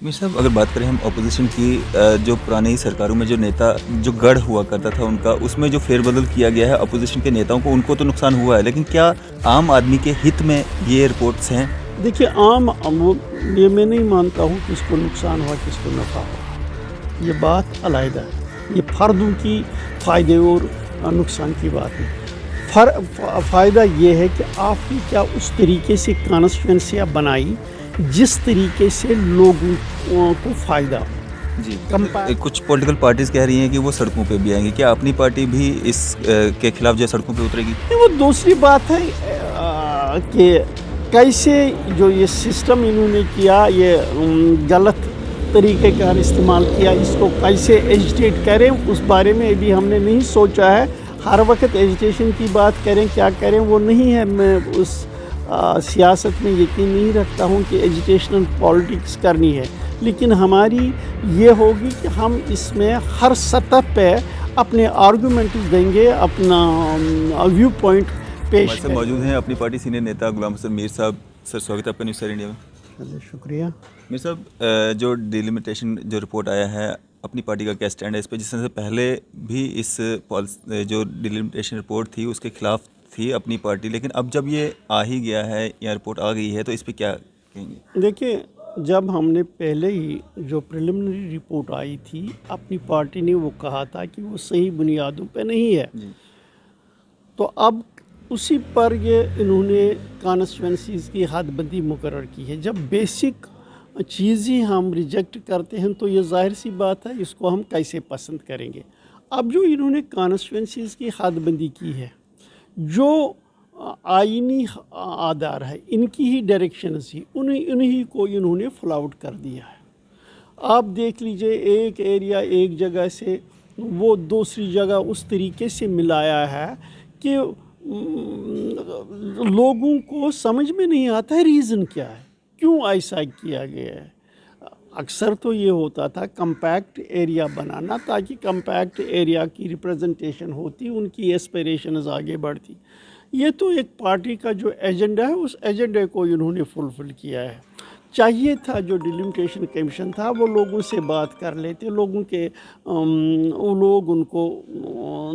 میر صاحب اگر بات کریں ہم اپوزیشن کی، جو پرانی سرکاروں میں جو نیتا جو گڑھ ہوا کرتا تھا ان کا، اس میں جو فیر بدل کیا گیا ہے اپوزیشن کے نیتاؤں کو، ان کو تو نقصان ہوا ہے، لیکن کیا عام آدمی کے ہت میں یہ رپورٹس ہیں؟ دیکھیے یہ میں نہیں مانتا ہوں کس کو نقصان ہوا کس کو نفع ہوا، یہ بات علیحدہ ہے، یہ فردوں کی فائدے اور نقصان کی بات ہے۔ فائدہ یہ ہے کہ آپ نے کیا اس طریقے سے کانسٹیٹوینسیاں بنائی جس طریقے سے لوگوں کو فائدہ ہو۔ جی، کچھ پولیٹیکل پارٹیز کہہ رہی ہیں کہ وہ سڑکوں پہ بھی آئیں گی، کیا اپنی پارٹی بھی اس کے خلاف جو سڑکوں پہ اترے گی؟ وہ دوسری بات ہے کہ کیسے جو یہ سسٹم انہوں نے کیا، یہ غلط طریقہ کار استعمال کیا، اس کو کیسے ایجیٹیٹ کریں اس بارے میں ابھی ہم نے نہیں سوچا ہے۔ ہر وقت ایجیٹیشن کی بات کریں کیا کریں وہ نہیں ہے، میں اس سیاست میں یقین نہیں رکھتا ہوں کہ ایجیٹیشنل پالیٹکس کرنی ہے، لیکن ہماری یہ ہوگی کہ ہم اس میں ہر سطح پہ اپنے آرگومنٹس دیں گے، اپنا ویو پوائنٹ پیش ہمارے ساتھ موجود ہیں اپنی پارٹی سینئر نیتا غلام حسن میر صاحب۔ سر سواگت ہے آپ کا نیوز سٹار انڈیا میں۔ شکریہ۔ میر صاحب، جو ڈیلیمیٹیشن جو رپورٹ آیا ہے، اپنی پارٹی کا کیا اسٹینڈ ہے اس پہ؟ جس طرح سے پہلے بھی اس جو ڈیلیمیٹیشن رپورٹ تھی اس کے خلاف تھی اپنی پارٹی، لیکن اب جب یہ آ ہی گیا ہے یا رپورٹ آ گئی ہے تو اس پہ کیا کہیں گے؟ دیکھیں، جب ہم نے پہلے ہی جو پریلیمنری رپورٹ آئی تھی اپنی پارٹی نے وہ کہا تھا کہ وہ صحیح بنیادوں پہ نہیں ہے، تو اب اسی پر یہ انہوں نے کانسٹیٹوینسیز کی حد بندی مقرر کی ہے۔ جب بیسک چیز ہی ہم ریجیکٹ کرتے ہیں تو یہ ظاہر سی بات ہے اس کو ہم کیسے پسند کریں گے۔ اب جو انہوں نے کانسٹیٹوینسیز کی حد بندی کی ہے، جو آئینی آدھار ہے، ان کی ہی ڈائریکشنز ہی انہی کو انہوں نے فلاؤٹ کر دیا ہے۔ آپ دیکھ لیجئے، ایک ایریا ایک جگہ سے وہ دوسری جگہ اس طریقے سے ملایا ہے کہ لوگوں کو سمجھ میں نہیں آتا ہے ریزن کیا ہے، کیوں ایسا کیا گیا ہے۔ اکثر تو یہ ہوتا تھا کمپیکٹ ایریا بنانا تاکہ کمپیکٹ ایریا کی ریپریزنٹیشن ہوتی، ان کی ایسپیریشنز آگے بڑھتی۔ یہ تو ایک پارٹی کا جو ایجنڈا ہے اس ایجنڈے کو انہوں نے فلفل کیا ہے۔ چاہیے تھا جو ڈیلیمیٹیشن کمیشن تھا وہ لوگوں سے بات کر لیتے، لوگوں کے وہ لوگ ان کو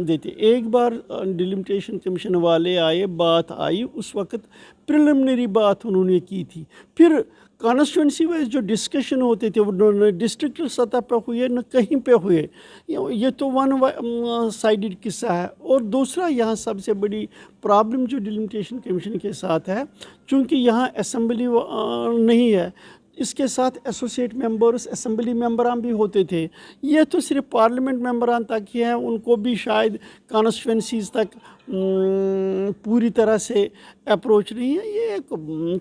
دیتے۔ ایک بار ڈیلیمیٹیشن کمیشن والے آئے، بات آئی، اس وقت پریلیمنری بات انہوں نے کی تھی، پھر کانسٹیٹوینسی وائز جو ڈسکشن ہوتے تھے وہ ڈسٹرکٹ سطح پہ ہوئے نہ کہیں پہ ہوئے۔ یہ تو ون سائیڈڈ قصہ ہے۔ اور دوسرا یہاں سب سے بڑی پرابلم جو ڈیلیمیٹیشن کمیشن کے ساتھ ہے، چونکہ یہاں اسمبلی نہیں ہے، اس کے ساتھ ایسوسیٹ ممبرز اسمبلی ممبران بھی ہوتے تھے، یہ تو صرف پارلیمنٹ ممبران تک ہی ہیں، ان کو بھی شاید کانسٹیٹوینسیز تک پوری طرح سے اپروچ نہیں ہے۔ یہ ایک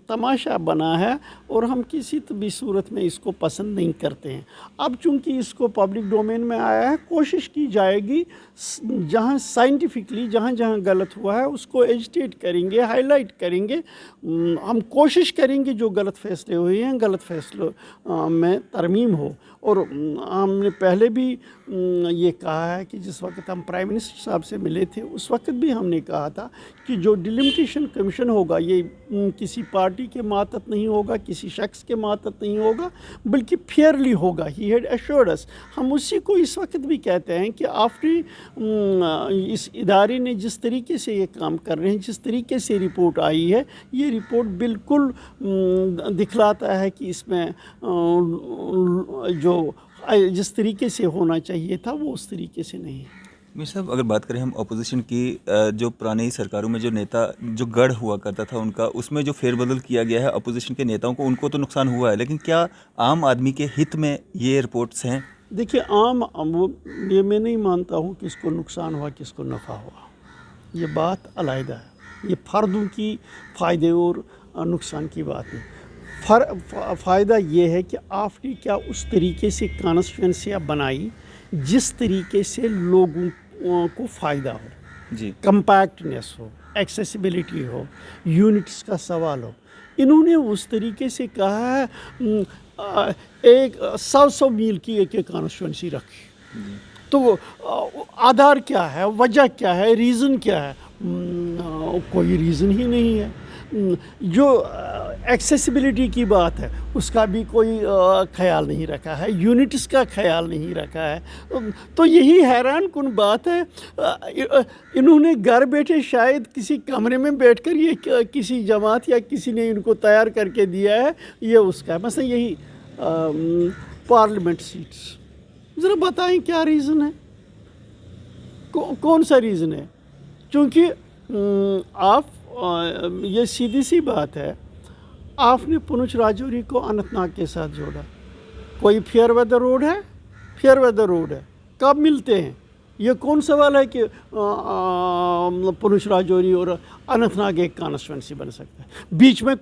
تماشا بنا ہے اور ہم کسی بھی صورت میں اس کو پسند نہیں کرتے ہیں۔ اب چونکہ اس کو پبلک ڈومین میں آیا ہے، کوشش کی جائے گی جہاں سائنٹیفکلی جہاں غلط ہوا ہے اس کو ایجیٹیٹ کریں گے، ہائی لائٹ کریں گے، ہم کوشش کریں گے جو غلط فیصلے ہوئے ہیں غلط فیصلوں میں ترمیم ہو۔ اور ہم نے پہلے بھی یہ کہا ہے کہ جس وقت ہم پرائم منسٹر صاحب سے ملے تھے اس وقت بھی ہم نے کہا تھا کہ جو ڈیلیمیٹیشن کمیشن ہوگا یہ کسی پارٹی کے ماتحت نہیں ہوگا، کسی شخص کے ماتحت نہیں ہوگا، بلکہ فیئرلی ہوگا۔ ہی ہیڈ ایشورڈ اس، ہم اسی کو اس وقت بھی کہتے ہیں کہ اس ادارے نے جس طریقے سے یہ کام کر رہے ہیں، جس طریقے سے رپورٹ آئی ہے، یہ رپورٹ بالکل دکھلاتا ہے کہ اس میں جو جس طریقے سے ہونا چاہیے تھا وہ اس طریقے سے نہیں ہے۔ میر صاحب اگر بات کریں ہم اپوزیشن کی، جو پرانی سرکاروں میں جو نیتا جو گڑھ ہوا کرتا تھا ان کا، اس میں جو فیر بدل کیا گیا ہے اپوزیشن کے نیتاؤں کو، ان کو تو نقصان ہوا ہے، لیکن کیا عام آدمی کے ہت میں یہ رپورٹس ہیں؟ دیکھیے، یہ میں نہیں مانتا ہوں کس کو نقصان ہوا کس کو نفع ہوا، یہ بات علیحدہ ہے، یہ فردوں کی فائدے اور نقصان کی بات ہے۔ فائدہ یہ ہے کہ آپ نے کیا اس طریقے سے کانسٹیٹوینسیاں بنائی جس طریقے سے لوگوں کو فائدہ ہو، جی، کمپیکٹنیس ہو، ایکسیسیبلٹی ہو، یونٹس کا سوال ہو۔ انہوں نے اس طریقے سے کہا ہے ایک 100 میل کی ایک کانسٹیٹوینسی رکھی، تو آدھار کیا ہے، وجہ کیا ہے، ریزن کیا ہے؟ کوئی ریزن ہی نہیں ہے۔ جو ایکسیسیبلٹی کی بات ہے اس کا بھی کوئی خیال نہیں رکھا ہے، یونٹس کا خیال نہیں رکھا ہے. تو یہی حیران کن بات ہے. انہوں نے گھر بیٹھے شاید کسی کمرے میں بیٹھ کر یہ کسی جماعت یا کسی نے ان کو تیار کر کے دیا ہے یہ اس کا. مثلا یہی پارلیمنٹ سیٹس، ذرا بتائیں کیا ریزن ہے، کون سا ریزن ہے؟ چونکہ آپ یہ سیدھی سی بات ہے، آپ نے پونچھ راجوری کو اننت ناگ کے ساتھ جوڑا. کوئی فیئر ویدر روڈ ہے؟ فیئر ویدر روڈ ہے. کب ملتے ہیں؟ یہ کون سوال ہے کہ پونچھ راجوری اور اننت ناگ ایک کانسٹیچوئنسی بن سکتا ہے؟ بیچ میں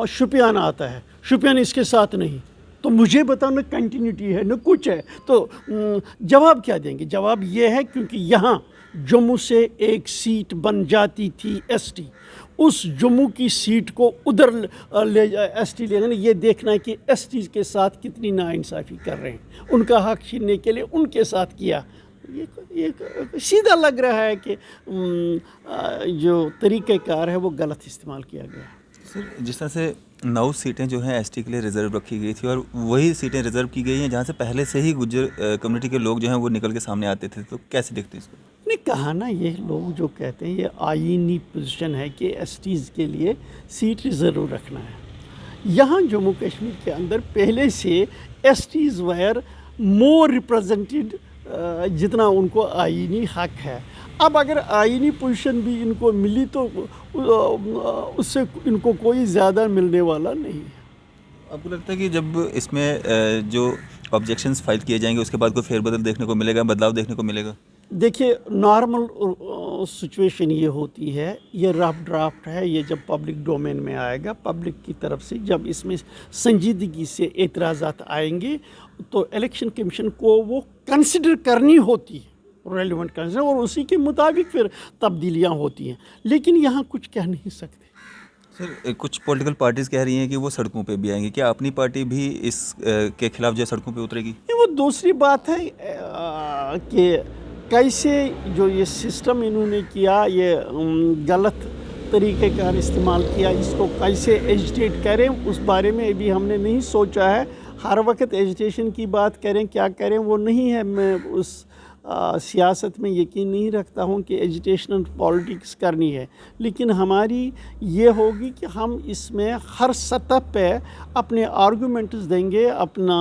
شوپیان آتا ہے، شوپیان اس کے ساتھ نہیں. تو مجھے بتاؤ نہ کنٹینیوٹی ہے نہ کچھ ہے. تو جواب کیا دیں گے؟ جواب یہ ہے کیونکہ یہاں جموں سے ایک سیٹ بن جاتی تھی ایس ٹی، اس جموں کی سیٹ کو ادھر لے ایس ٹی لے جانا. یہ دیکھنا ہے کہ ایس ٹی کے ساتھ کتنی ناانصافی کر رہے ہیں، ان کا حق چھیننے کے لیے ان کے ساتھ کیا. یہ سیدھا لگ رہا ہے کہ جو طریقہ کار ہے وہ غلط استعمال کیا گیا. سر جس طرح سے 9 سیٹیں جو ہیں ایس ٹی کے لیے ریزرو رکھی گئی تھی اور وہی سیٹیں ریزرو کی گئی ہیں جہاں سے پہلے سے ہی گجر کمیونٹی کے لوگ جو ہیں وہ نکل کے سامنے آتے تھے، تو کیسے دیکھتے ہیں اس کو؟ نے کہا نا یہ لوگ جو کہتے ہیں یہ آئینی پوزیشن ہے کہ ایس ٹیز کے لیے سیٹ ریزرو رکھنا ہے. یہاں جموں کشمیر کے اندر پہلے سے ایس ٹیز ویر مور ریپرزنٹیڈ جتنا ان کو آئینی حق ہے. اب اگر آئینی پوزیشن بھی ان کو ملی تو اس سے ان کو کوئی زیادہ ملنے والا نہیں ہے. آپ کو لگتا ہے کہ جب اس میں جو آبجیکشنز فائل کیے جائیں گے اس کے بعد کوئی فیر بدل دیکھنے کو ملے گا، بدلاؤ دیکھنے کو ملے گا؟ دیکھیے نارمل سچویشن یہ ہوتی ہے، یہ رف ڈرافٹ ہے، یہ جب پبلک ڈومین میں آئے گا پبلک کی طرف سے جب اس میں سنجیدگی سے اعتراضات آئیں گے تو الیکشن کمیشن کو وہ کنسیڈر کرنی ہوتی ہے، ریلیونٹ کنسیڈر، اور اسی کے مطابق پھر تبدیلیاں ہوتی ہیں. لیکن یہاں کچھ کہہ نہیں سکتے. سر کچھ پولیٹیکل پارٹیز کہہ رہی ہیں کہ وہ سڑکوں پہ بھی آئیں گی، کیا اپنی پارٹی بھی اس کے خلاف جو سڑکوں پہ اترے گی؟ وہ دوسری بات ہے کہ کیسے جو یہ سسٹم انہوں نے کیا، یہ غلط طریقہ کار استعمال کیا، اس کو کیسے ایجیٹیٹ کریں اس بارے میں ابھی ہم نے نہیں سوچا ہے. ہر وقت ایجیٹیشن کی بات کریں کیا کریں وہ نہیں ہے. میں اس سیاست میں یقین نہیں رکھتا ہوں کہ ایجیٹیشنل پالیٹکس کرنی ہے، لیکن ہماری یہ ہوگی کہ ہم اس میں ہر سطح پہ اپنے آرگومنٹس دیں گے، اپنا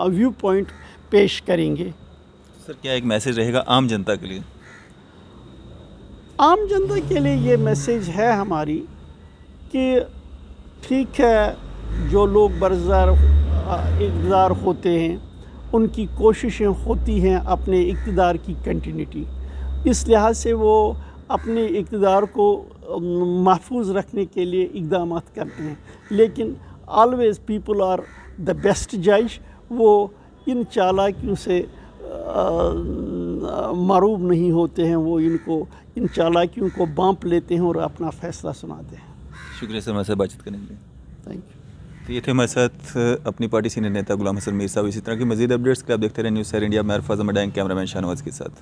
ویو پوائنٹ پیش کریں گے. سر کیا ایک میسیج رہے گا عام جنتا کے لیے؟ عام جنتا کے لیے یہ میسیج ہے ہماری کہ ٹھیک ہے جو لوگ برزر اقتدار ہوتے ہیں ان کی کوششیں ہوتی ہیں اپنے اقتدار کی کنٹینیوٹی، اس لحاظ سے وہ اپنے اقتدار کو محفوظ رکھنے کے لیے اقدامات کرتے ہیں. لیکن always people are the best جج. وہ ان چالاکیوں سے معروف نہیں ہوتے ہیں، وہ ان چالاکیوں کو بانپ لیتے ہیں اور اپنا فیصلہ سناتے ہیں. شکریہ سر، ہمارے ساتھ بات چیت کرنے کے لیے. Thank you. تو یہ تھے ہمارے ساتھ اپنی پارٹی سینئر نیتا غلام حسن میر صاحب. اسی طرح کی مزید اپڈیٹس کے لیے آپ دیکھتے رہیں نیوز سیر انڈیا. میں عرفاظ احمد ڈینگ، کیمرہ مین شاہنواز کے ساتھ.